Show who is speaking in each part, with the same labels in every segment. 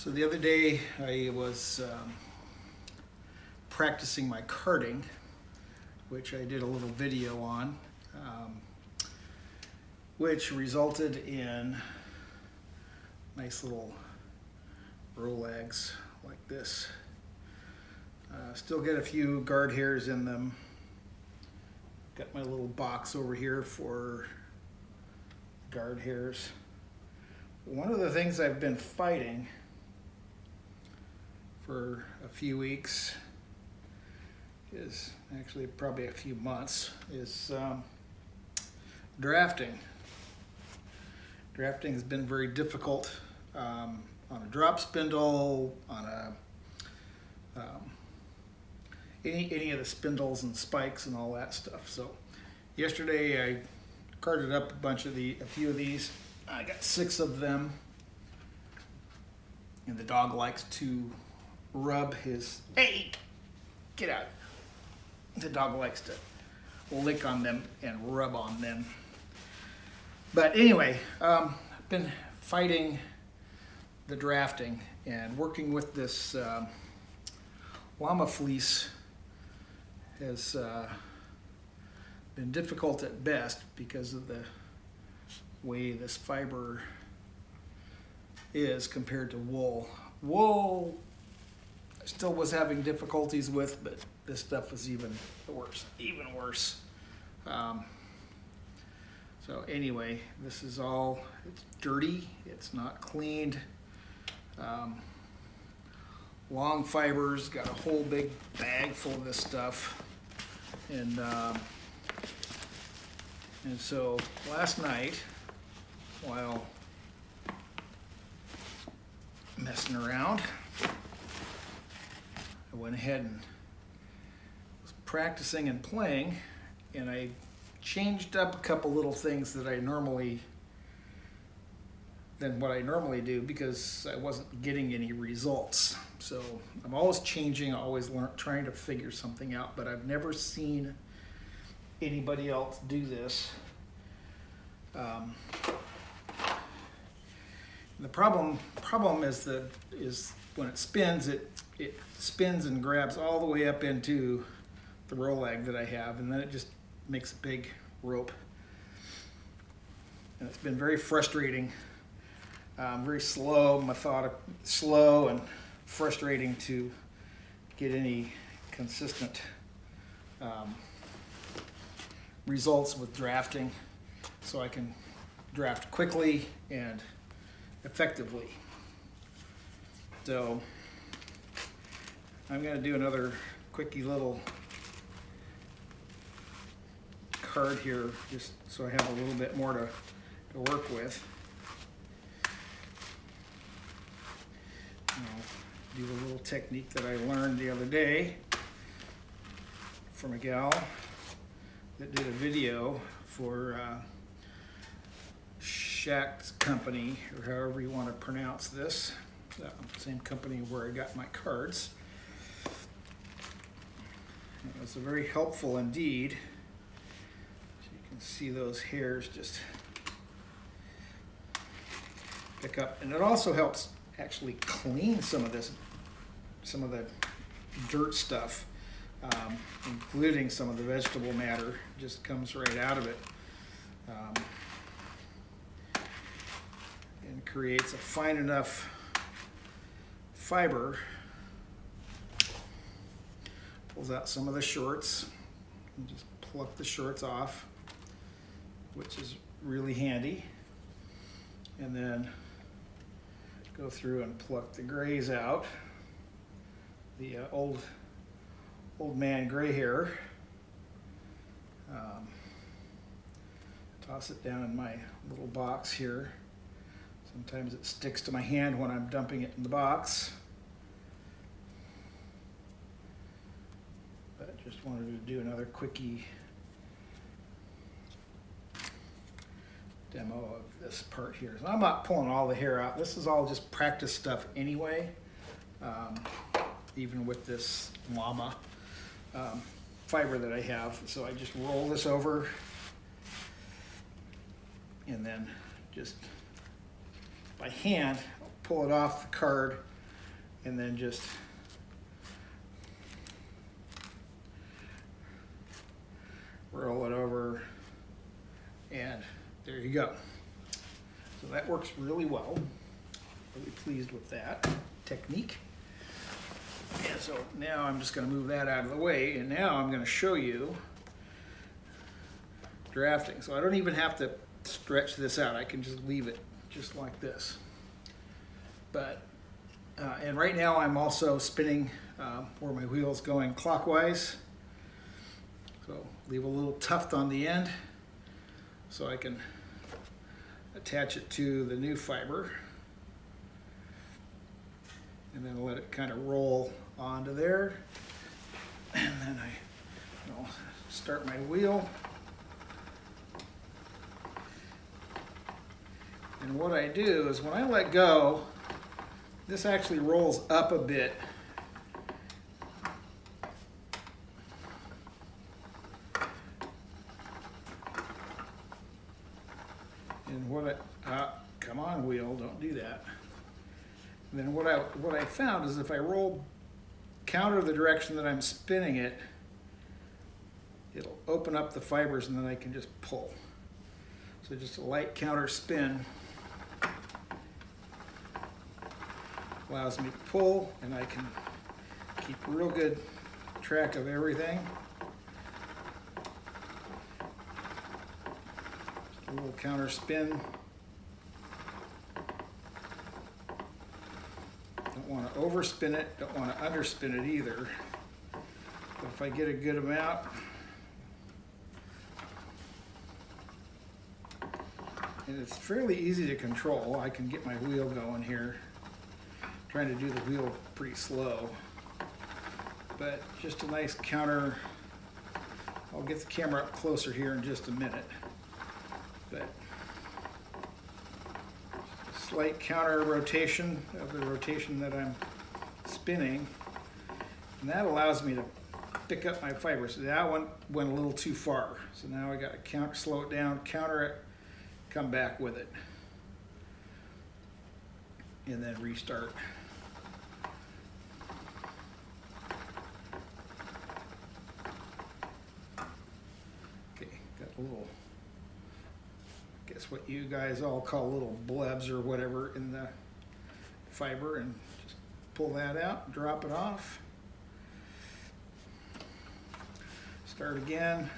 Speaker 1: So the other day I was practicing my carding, which I did a little video on, which resulted in nice little roll legs like this. Still get a few guard hairs in them. Got my little box over here for guard hairs. One of the things I've been fighting for a few weeks is actually probably a few months is drafting. Drafting has been very difficult on a drop spindle, on a any of the spindles and spikes and all that stuff. So yesterday I carded up a few of these. I got 6 of them, and the dog likes to rub his, hey, get out. The dog likes to lick on them and rub on them. But anyway, I've been fighting the drafting and working with this llama fleece has been difficult at best because of the way this fiber is compared to wool. Wool I still was having difficulties with, but this stuff was even worse. So anyway, this is all, it's dirty, it's not cleaned. Long fibers, got a whole big bag full of this stuff. And so last night, while messing around, I went ahead and was practicing and playing, and I changed up a couple little things that what I normally do, because I wasn't getting any results. So I'm always changing, always trying to figure something out, but I've never seen anybody else do this. The problem is when it spins, it spins and grabs all the way up into the roll leg that I have, and then it just makes a big rope. And it's been very frustrating, very slow and frustrating to get any consistent results with drafting, so I can draft quickly and effectively. So I'm going to do another quickie little card here, just so I have a little bit more to work with. I'll do a little technique that I learned the other day from a gal that did a video for Shack's company, or however you want to pronounce this. Same company where I got my cards. It was very helpful indeed. So you can see those hairs just pick up, and it also helps actually clean some of the dirt stuff, including some of the vegetable matter. Just comes right out of it, and creates a fine enough fiber. Pulls out some of the shorts and just pluck the shorts off, which is really handy, and then go through and pluck the grays out, the old man gray hair. Toss it down in my little box here. Sometimes it sticks to my hand when I'm dumping it in the box. But just wanted to do another quickie demo of this part here. So I'm not pulling all the hair out. This is all just practice stuff anyway, even with this llama fiber that I have. So I just roll this over and then just by hand pull it off the card and then just roll it over, and there you go. So that works really well. Really pleased with that technique. And so now I'm just going to move that out of the way, and now I'm going to show you drafting. So I don't even have to stretch this out. I can just leave it just like this. But and right now I'm also spinning where my wheel's going clockwise. So leave a little tuft on the end so I can attach it to the new fiber, and then let it kind of roll onto there. And then I start my wheel. And what I do is when I let go, this actually rolls up a bit. And come on wheel, don't do that. And then what I found is if I roll counter the direction that I'm spinning it, it'll open up the fibers and then I can just pull. So just a light counter spin allows me to pull, and I can keep real good track of everything. Just a little counter spin. Don't want to overspin it, don't want to underspin it either. But if I get a good amount, and it's fairly easy to control. I can get my wheel going here. Trying to do the wheel pretty slow, but just a nice counter. I'll get the camera up closer here in just a minute, but slight counter rotation of the rotation that I'm spinning, and that allows me to pick up my fibers. So that one went a little too far, so now I got to counter, slow it down, counter it, come back with it, and then restart. A little, I guess what you guys all call little blebs or whatever in the fiber, and just pull that out, drop it off, start again,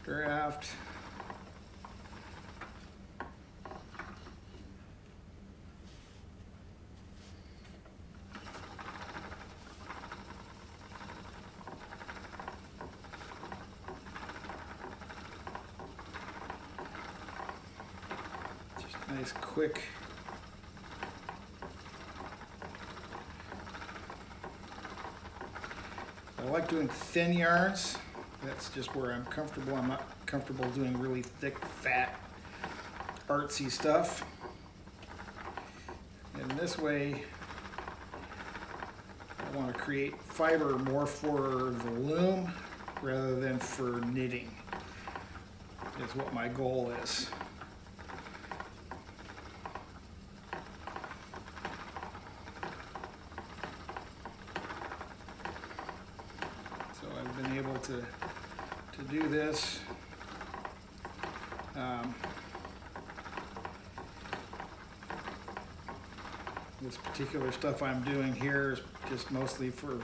Speaker 1: draft, nice quick I like doing thin yarns. That's just where I'm comfortable. I'm not comfortable doing really thick, fat, artsy stuff. And this way I want to create fiber more for the loom rather than for knitting, is what my goal is. To do this. This particular stuff I'm doing here is just mostly for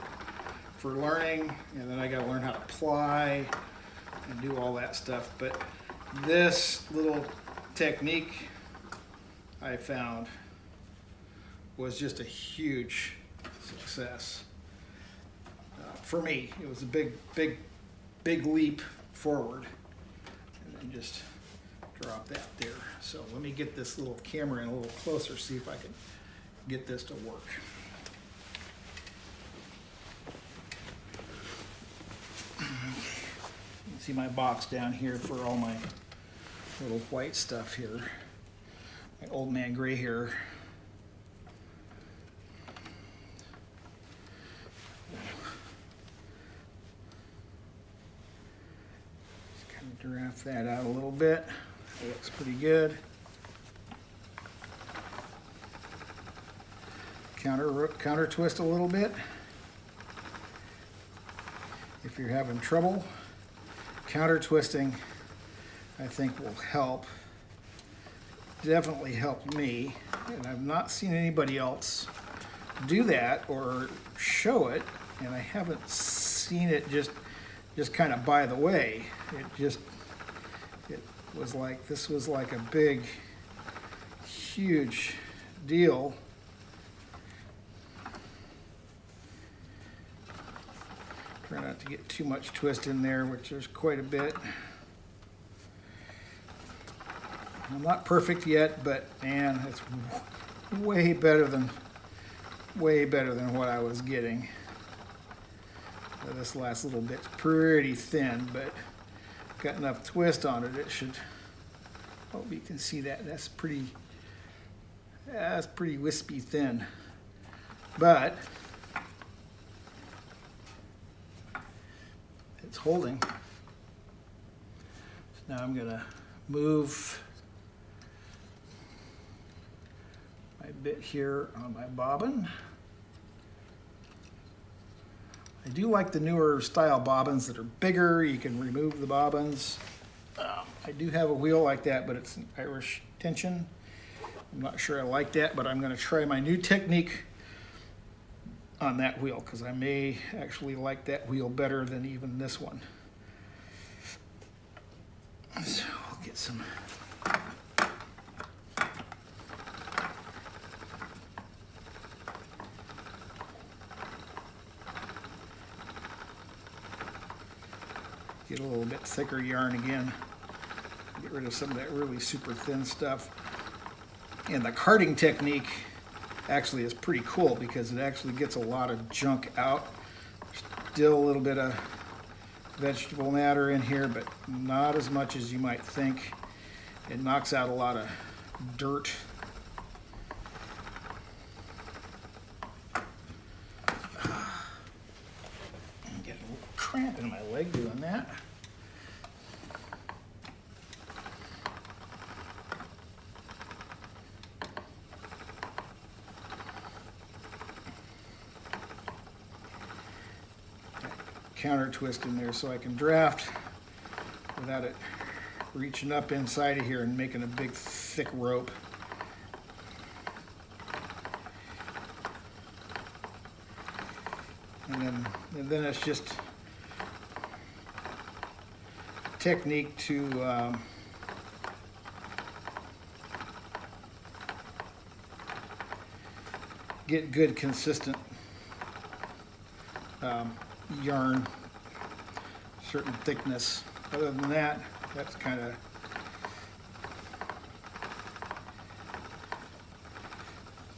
Speaker 1: learning, and then I got to learn how to ply and do all that stuff. But this little technique I found was just a huge success. For me, it was a big leap forward, and then just drop that there. So let me get this little camera in a little closer, see if I can get this to work. You can see my box down here for all my little white stuff here. My old man gray hair. Draft that out a little bit. That looks pretty good. counter twist a little bit. If you're having trouble, counter twisting, I think, will help. Definitely helped me, and I've not seen anybody else do that or show it, and I haven't seen it just kind of by the way. It was like, this was like a big, huge deal. Try not to get too much twist in there, which there's quite a bit. I'm not perfect yet, but man, it's way better than what I was getting. This last little bit's pretty thin, but got enough twist on it. It should. Hope you can see that. That's pretty wispy thin, but it's holding. So now I'm gonna move my bit here on my bobbin. I do like the newer style bobbins that are bigger. You can remove the bobbins. I do have a wheel like that, but it's an Irish tension. I'm not sure I like that, but I'm going to try my new technique on that wheel because I may actually like that wheel better than even this one. So we'll get some. Get a little bit thicker yarn again. Get rid of some of that really super thin stuff. And the carding technique actually is pretty cool because it actually gets a lot of junk out. Still a little bit of vegetable matter in here, but not as much as you might think. It knocks out a lot of dirt. I'm getting a little cramp in my leg doing that. Counter twist in there so I can draft without it reaching up inside of here and making a big thick rope. And then it's just technique to get good consistent yarn, certain thickness. Other than that, that's kind of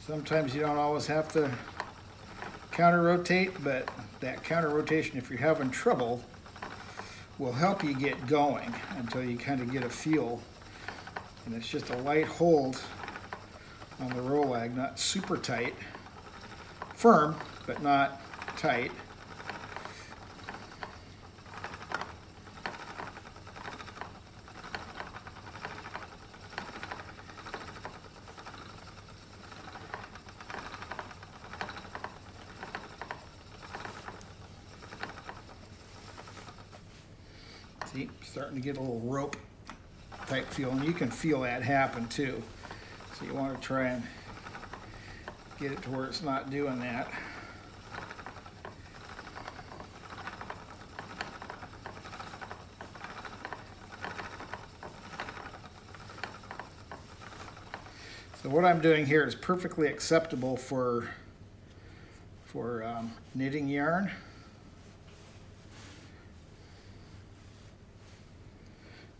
Speaker 1: sometimes you don't always have to counter rotate, but that counter rotation, if you're having trouble, will help you get going until you kind of get a feel. And it's just a light hold on the rolag, not super tight, firm but not tight. See, starting to get a little rope type feel, and you can feel that happen too. So you want to try and get it to where it's not doing that. So what I'm doing here is perfectly acceptable for knitting yarn.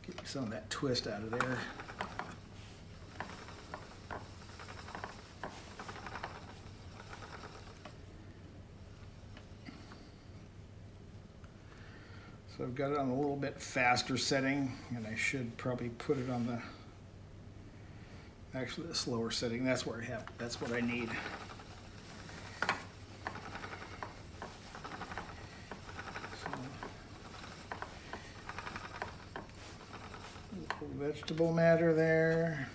Speaker 1: Get some of that twist out of there. So I've got it on a little bit faster setting, and I should probably put it on the slower setting. That's where that's what I need. So, vegetable matter there.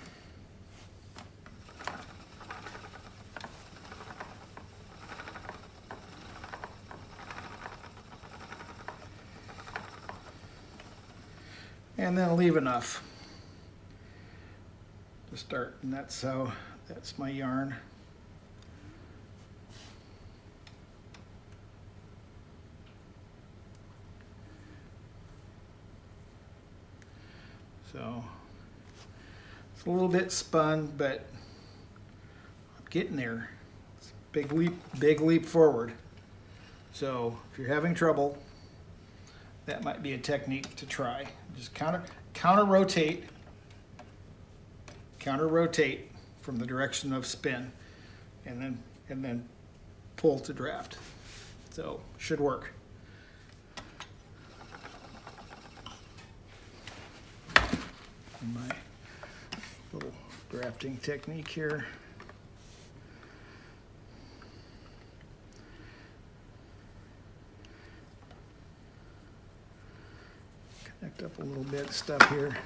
Speaker 1: and then leave enough to start. And that's my yarn. So it's a little bit spun, but I'm getting there. It's a big leap forward. So if you're having trouble, that might be a technique to try. Just counter rotate from the direction of spin, and then pull to draft. So should work. My little drafting technique here. Connect up a little bit of stuff here.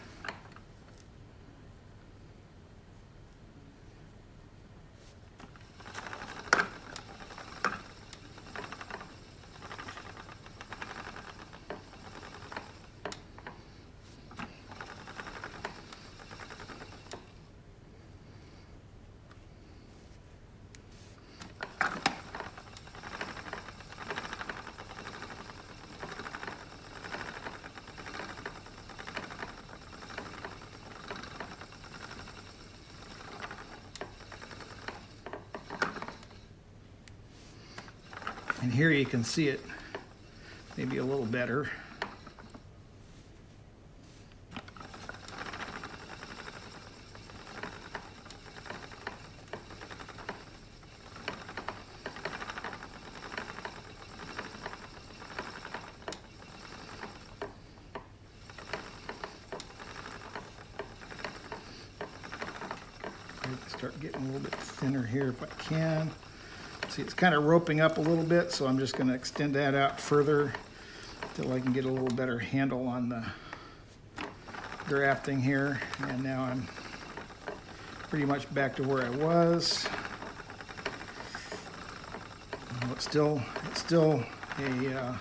Speaker 1: And here you can see it maybe a little better. Start getting a little bit thinner here if I can. See, it's kind of roping up a little bit, so I'm just going to extend that out further until I can get a little better handle on the drafting here. And now I'm pretty much back to where I was. It's still a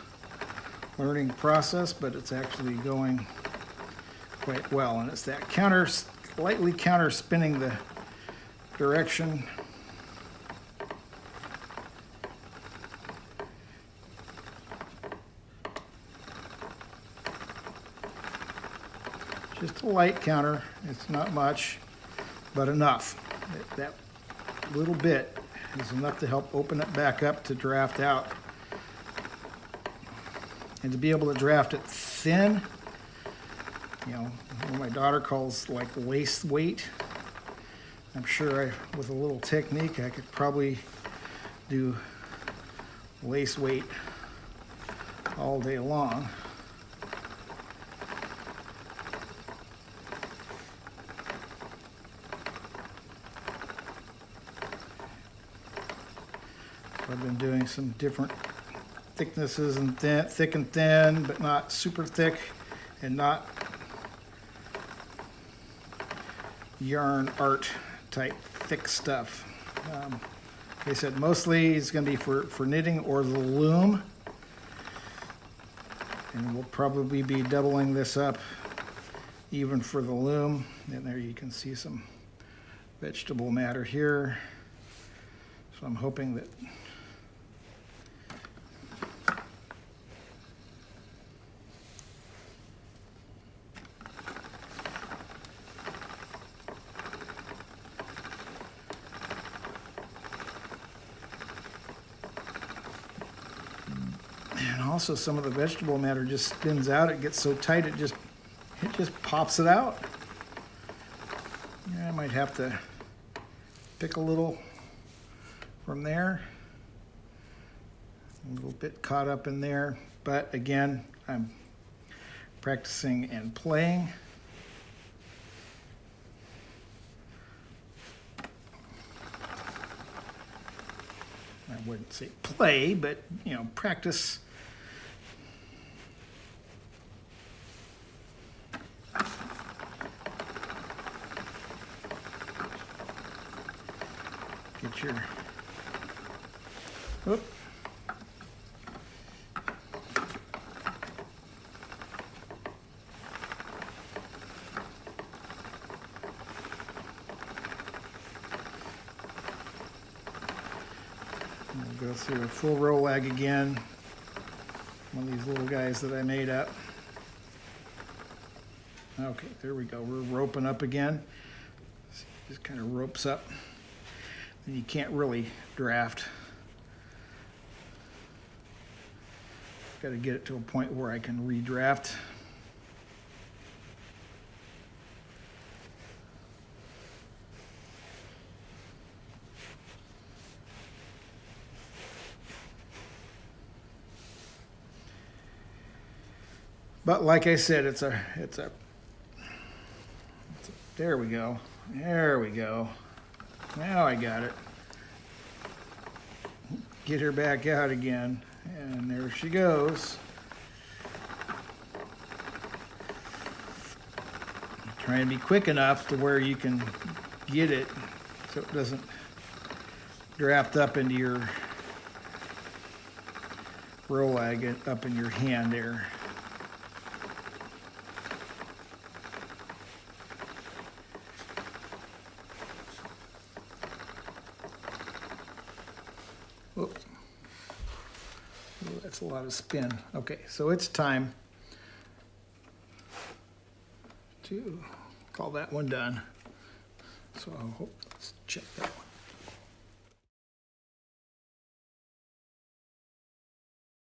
Speaker 1: learning process, but it's actually going quite well. And it's that slightly counter spinning the direction. Just a light counter. It's not much, but enough. That little bit is enough to help open it back up to draft out. And to be able to draft it thin, you know, what my daughter calls like lace weight. I'm sure with a little technique, I could probably do lace weight all day long. I've been doing some different thicknesses and thick and thin, but not super thick and not yarn art type thick stuff. Like I said, mostly it's going to be for knitting or the loom. And we'll probably be doubling this up even for the loom. And there you can see some vegetable matter here. So I'm hoping that also some of the vegetable matter just spins out. It gets so tight it just pops it out. Yeah, I might have to pick a little from there. A little bit caught up in there, but again, I'm practicing and playing. I wouldn't say play, but you know, practice. Get your, whoop. go through a full roll lag again. One of these little guys that I made up. Okay, there we go. We're roping up again. Just kind of ropes up. And you can't really draft. Got to get it to a point where I can redraft. But like I said, there we go. There we go. Now I got it. Get her back out again. And there she goes. Try and be quick enough to where you can get it so it doesn't draft up into your roll lag up in your hand there. Whoops. Oh, that's a lot of spin. Okay, so it's time to call that one done. So let's check that one.